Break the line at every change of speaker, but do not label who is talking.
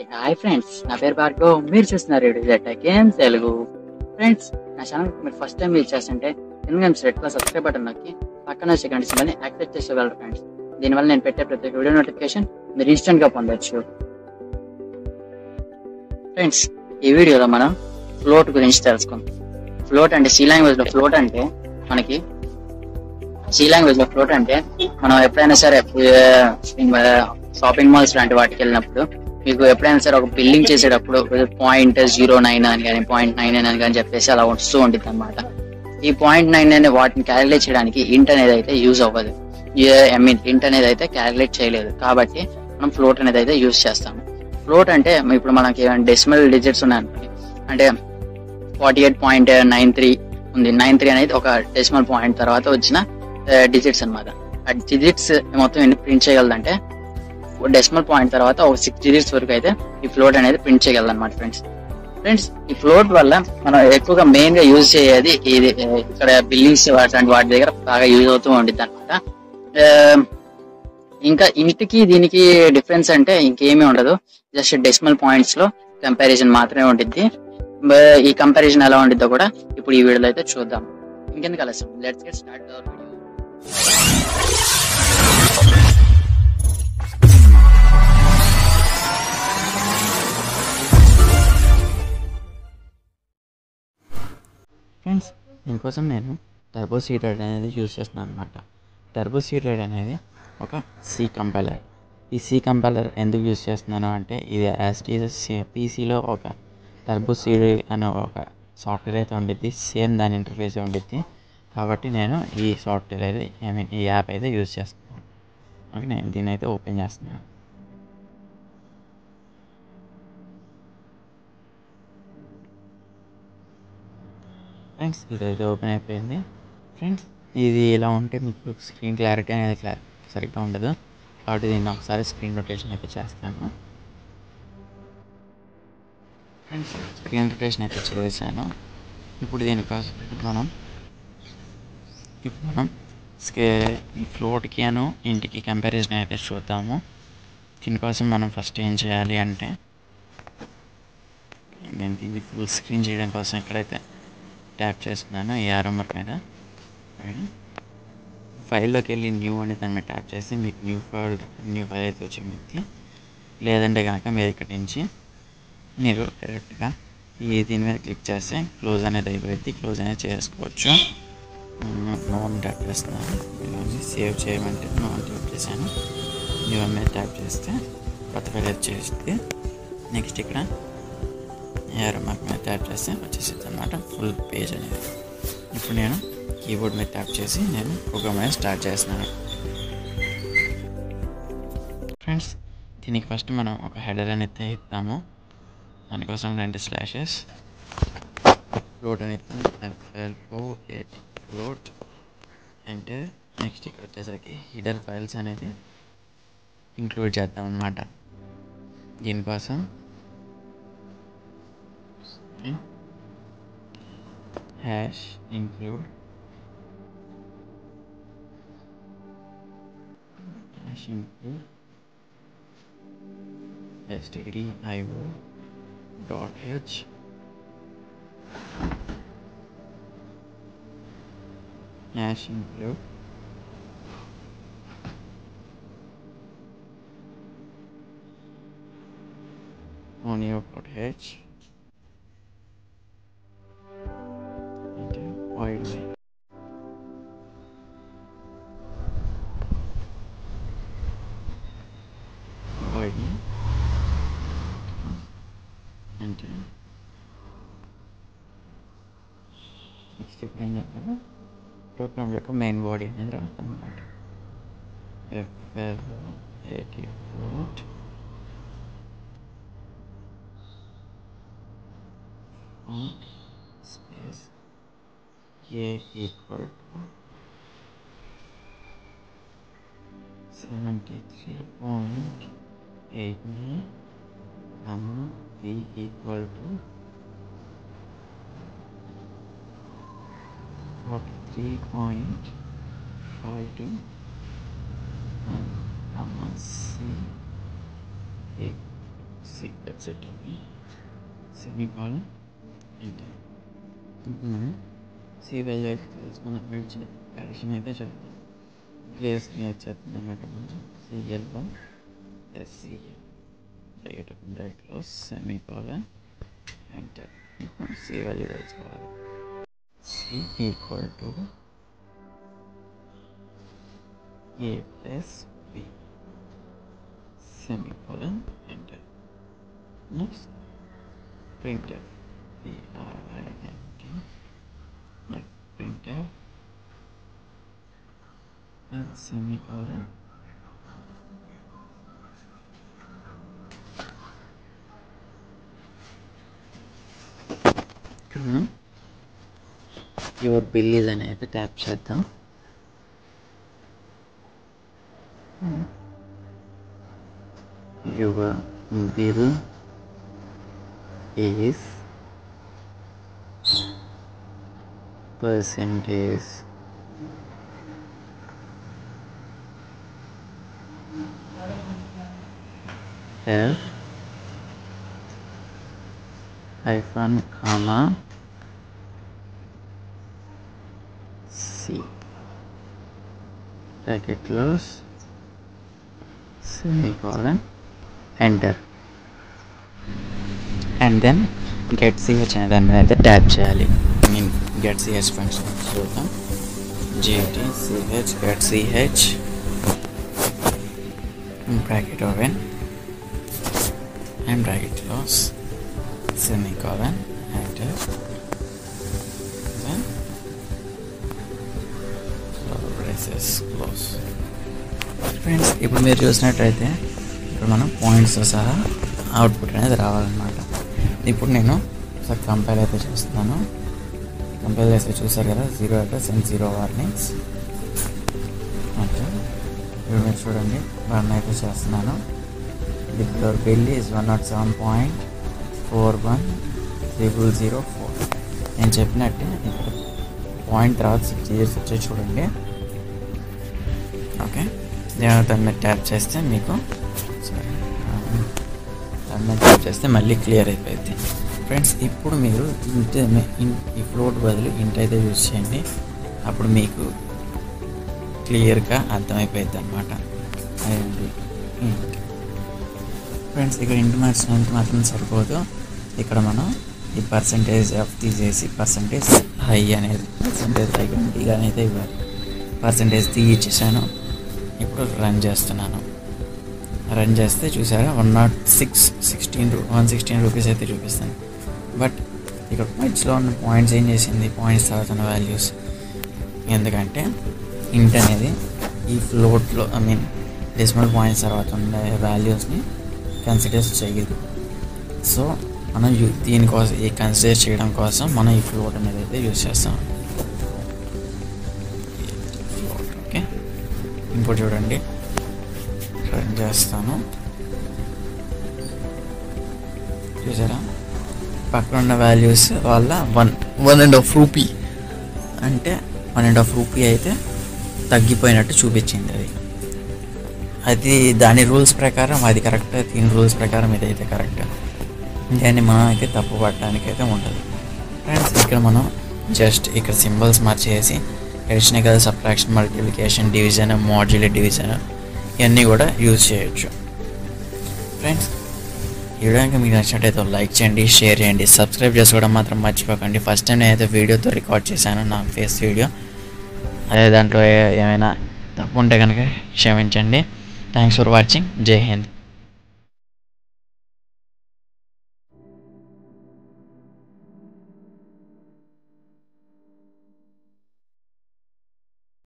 Hi friends, నా పేరు భార్గవ్. మీరు చూస్తున్నారు గేమ్ తెలుగు. ఫ్రెండ్స్, నా ఛానల్ మీరు ఫస్ట్ టైం యూజ్ చేస్తుంటే కింద రెడ్ కలర్ సబ్స్క్రైబ్ బటన్ నొక్కి పక్కన సెకండ్ సింబల్ని యాక్టివేట్ చేసుకోగలరు ఫ్రెండ్స్. దీనివల్ల నేను పెట్టే ప్రతి వీడియో నోటిఫికేషన్ మీరు ఇన్స్టెంట్ గా పొందొచ్చు. ఫ్రెండ్స్, ఈ వీడియోలో మనం ఫ్లోట్ గురించి తెలుసుకుందాం. ఫ్లోట్ అంటే సి లాంగ్వేజ్ లో ఫ్లోట్ అంటే మనకి మనం ఎప్పుడైనా సరే షాపింగ్ మాల్స్ లాంటి వాటికి వెళ్ళినప్పుడు మీకు ఎప్పుడైనా సరే ఒక బిల్లింగ్ చేసేటప్పుడు 0.09 అని కానీ 0.99 అని కానీ చెప్పేసి అలా వస్తూ ఉంటుంది అనమాట. ఈ 0.99 వాటిని క్యాలిక్యులేట్ చేయడానికి ఇంట్ అనేది అయితే యూజ్ అవ్వదు. ఇంట్ అనేది అయితే క్యాలిక్యులేట్ చేయలేదు, కాబట్టి మనం ఫ్లోట్ అనేది అయితే యూజ్ చేస్తాము. ఫ్లోట్ అంటే ఇప్పుడు మనకి డెసిమల్ డిజిట్స్ ఉన్నాయి, అంటే 48.93 ఉంది. 93 అనేది ఒక డెసిమల్ పాయింట్ తర్వాత వచ్చిన డిజిట్స్ అనమాట. ఆ డిజిట్స్ మొత్తం ఎన్ని ప్రింట్ చేయగలదంటే డెసిమల్ పాయింట్ తర్వాత ఒక 6 డిజిట్స్ వరకు అయితే ఈ ఫ్లోట్ అనేది ప్రింట్ చేయగలదు అనమాట. ఫ్రెండ్స్, ఈ ఫ్లోట్ వల్ల మనం ఎక్కువగా మెయిన్ గా యూజ్ చేసేది ఇది. ఇక్కడ బిల్లింగ్స్ వాటి దగ్గర బాగా యూజ్ అవుతూ ఉంటుంది అనమాట. ఇంకా ఇంటికి దీనికి డిఫరెన్స్ అంటే ఇంకేమీ ఉండదు, జస్ట్ డెసిమల్ పాయింట్స్ లో కంపారిజన్ మాత్రమే ఉంటుంది. ఈ కంపారిజన్ ఎలా ఉంటుందో కూడా ఇప్పుడు ఈ వీడియోలో అయితే చూద్దాం. ఇంకెందుకు ఆలస్యం, let's get start our video.
Friends, దీనికోసం నేను టర్బో సీడెడ్ అనేది యూజ్ చేస్తున్నాను అనమాట. టర్బో సీడెడ్ అనేది ఒక సి కంపైలర్. ఈ సి కంపైలర్ ఎందుకు యూజ్ చేస్తున్నాను అంటే ఇది పీసీలో ఒక టర్బో సీడ్ అనే ఒక సాఫ్ట్వేర్ అయితే ఉండిద్ది, సేమ్ దాని ఇంటర్ఫేస్ ఉండిద్ది. కాబట్టి నేను ఈ సాఫ్ట్వేర్ అయితే ఈ యాప్ అయితే యూజ్ చేస్తున్నాను. ఓకే, నేను దీన్ని అయితే ఓపెన్ చేస్తున్నాను. ఫ్రెండ్స్, ఇదైతే ఓపెన్ అయిపోయింది. ఫ్రెండ్స్, ఇది ఇలా ఉంటే మీకు స్క్రీన్ క్లారిటీ అనేది సరిగ్గా ఉండదు, కాబట్టి దీన్ని ఒకసారి స్క్రీన్ రొటేషన్ అయితే చేస్తాను. ఫ్రెండ్స్, స్క్రీన్ రొటేషన్ అయితే చేశాను. ఇప్పుడు దీనికోసం మనం ఈ ఫ్లోట్కి ఇంటికి కంపారిజన్ అయితే చూద్దాము. దీనికోసం మనం ఫస్ట్ ఏం చేయాలి అంటే నేను దీన్ని ఫుల్ స్క్రీన్ చేయడం కోసం ఇక్కడైతే ట్యాప్ చేస్తున్నాను ఈ ఆరో మార్క్ మీద. ఫైల్లోకి వెళ్ళి న్యూ అనే దాని మీద ట్యాప్ చేసి మీకు న్యూ ఫైల్ అయితే వచ్చింది. లేదంటే కనుక మీరు ఇక్కడి నుంచి మీరు డైరెక్ట్గా దీని మీద క్లిక్ చేస్తే క్లోజ్ అనేది అయిపోయింది. క్లోజ్ అనేది చేసుకోవచ్చు. నోన్ ట్యాప్ చేస్తున్నాను, సేవ్ చేయమంటే నోన్ ట్యాప్ చేశాను. న్యూ మీద ట్యాప్ చేస్తే కొత్త ఫైల్ చేస్తే నెక్స్ట్ ఇక్కడ ఏరో మార్క్ మీద ట్యాప్ చేస్తే వచ్చేసింది అనమాట ఫుల్ పేజ్ అనేది. ఇప్పుడు నేను కీబోర్డ్ మీద ట్యాప్ చేసి నేను ప్రోగ్రామ్ అనేది స్టార్ట్ చేస్తున్నాను. ఫ్రెండ్స్, దీనికి ఫస్ట్ మనం ఒక హెడర్ అనేది ఇద్దాము. దానికోసం 2 స్లాషెస్ ఫ్లోట్ అని ఫ్లోట్ అంటే నెక్స్ట్ ఇక్కడ వచ్చేసరికి హెడర్ ఫైల్స్ అనేది ఇంక్లూడ్ చేద్దాం అన్నమాట. దీనికోసం hash include stdio.h hash include onio.h void అంటే నెక్స్ట్ ఇప్పుడు ఏం చెప్పాలి, ప్రోగ్రామ్ యొక్క మెయిన్ బాడీ అనేది రాస్తాం అన్నమాట. float space a equal to 73.8 b equal to 43.52 C C exit semicolon enter. ఇప్పుడు మనం సి వాల్యూ అయితే తెలుసుకున్నాం. అడిషన్ అయితే చేద్దాం. ప్లేస్ క్రియేట్ చేద్దాం అన్నమాట. సిఎల్1 ఎస్సిఎల్ right close semicolon enter. C value తెలుసుకోవాలి. C equal to a plus b semicolon enter. Next printf printf and semicolon your bill is అనేది ట్యాప్ చేద్దాం. Your bill is percentage F hyphen comma C bracket close semicolon enter. And then get ch అనే దాని మీద అయితే tap చేయాలి. get ch function చూద్దాం. get ch bracket open and bracket close semicolon enter. Then braces close. Friends, ఇప్పుడు మీరు చూసినట్టయితే ఇప్పుడు మనం పాయింట్స్తో సహా అవుట్పుట్ అనేది రావాలన్నమాట. ఇప్పుడు నేను ఒకసారి కంపైల్ అయితే చేస్తున్నాను. కంపైల్ చేస్తే చూసారు కదా, 0 అడ్రస్ అండ్ 0 వార్నింగ్స్. ఓకే, ఇప్పుడు మీరు చూడండి, రన్ అయితే చేస్తున్నాను. Your bill is 107.41004. నేను చెప్పినట్టే ఇక్కడ పాయింట్ తర్వాత 6 digits వచ్చే చూడండి. ఓకే, దాని మీద ట్యాప్ చేస్తే మీకు మళ్ళీ క్లియర్ అయిపోయింది. ఫ్రెండ్స్, ఇప్పుడు మీరు ఈ ఫ్లోట్ బదులు ఇంట్ అయితే యూజ్ చేయండి. అప్పుడు మీకు క్లియర్గా అర్థమైపోయింది అనమాట. ఫ్రెండ్స్, ఇక్కడ ఇంటి మార్చినంత మాత్రం సరిపోదు. ఇక్కడ మనం ఈ పర్సంటేజ్ ఎఫ్ తీసేసి పర్సంటేజ్ హై అనేది అయితే ఇవ్వాలి. పర్సంటేజ్ ఇచ్చేసాను. ఇప్పుడు రన్ చేస్తున్నాను. రన్ చేస్తే చూసారా 116 రూపీస్ అయితే చూపిస్తాను. బట్ ఇక్కడ పాయింట్స్లో ఉన్న పాయింట్స్ ఏం చేసింది, పాయింట్స్ తర్వాత ఉన్న వాల్యూస్. ఎందుకంటే ఇంట్ అనేది ఈ ఫ్లోట్లో డెసిమల్ పాయింట్స్ తర్వాత ఉన్న వాల్యూస్ని కన్సిడర్ చేయదు. సో మనం దీనికోసం ఈ కన్సిడర్ చేయడం కోసం మనం ఈ ఫ్లోట్ అనేది అయితే యూజ్ చేస్తాం. ఓకే, ఇంకోటి చూడండి, రన్ చేస్తాను. చూసారా, పక్కన ఉన్న వాల్యూస్ వల్ల 1.5 రూపీ అంటే 1.5 రూపీ అయితే తగ్గిపోయినట్టు చూపించింది. అది దాని రూల్స్ ప్రకారం అది కరెక్ట్, దీని రూల్స్ ప్రకారం ఇదైతే కరెక్ట్. దాన్ని మనం అయితే తప్పు పట్టడానికి అయితే ఉండదు. ఫ్రెండ్స్, ఇక్కడ మనం జస్ట్ ఇక్కడ సింబల్స్ మార్చేసి additional subtraction, multiplication, division, modulate division ఇవన్నీ కూడా యూజ్ చేయొచ్చు. ఫ్రెండ్స్, ఈ వీడియో కనుక మీకు నచ్చినట్టయితే లైక్ చేయండి, షేర్ చేయండి, సబ్స్క్రైబ్ చేసుకోవడం మాత్రం మర్చిపోకండి. ఫస్ట్ టైం నేనైతే వీడియోతో రికార్డ్ చేశాను, నా ఫేస్ వీడియో. అదే దాంట్లో ఏమైనా తప్పు ఉంటే కనుక క్షమించండి. Thanks for watching. జై హింద్.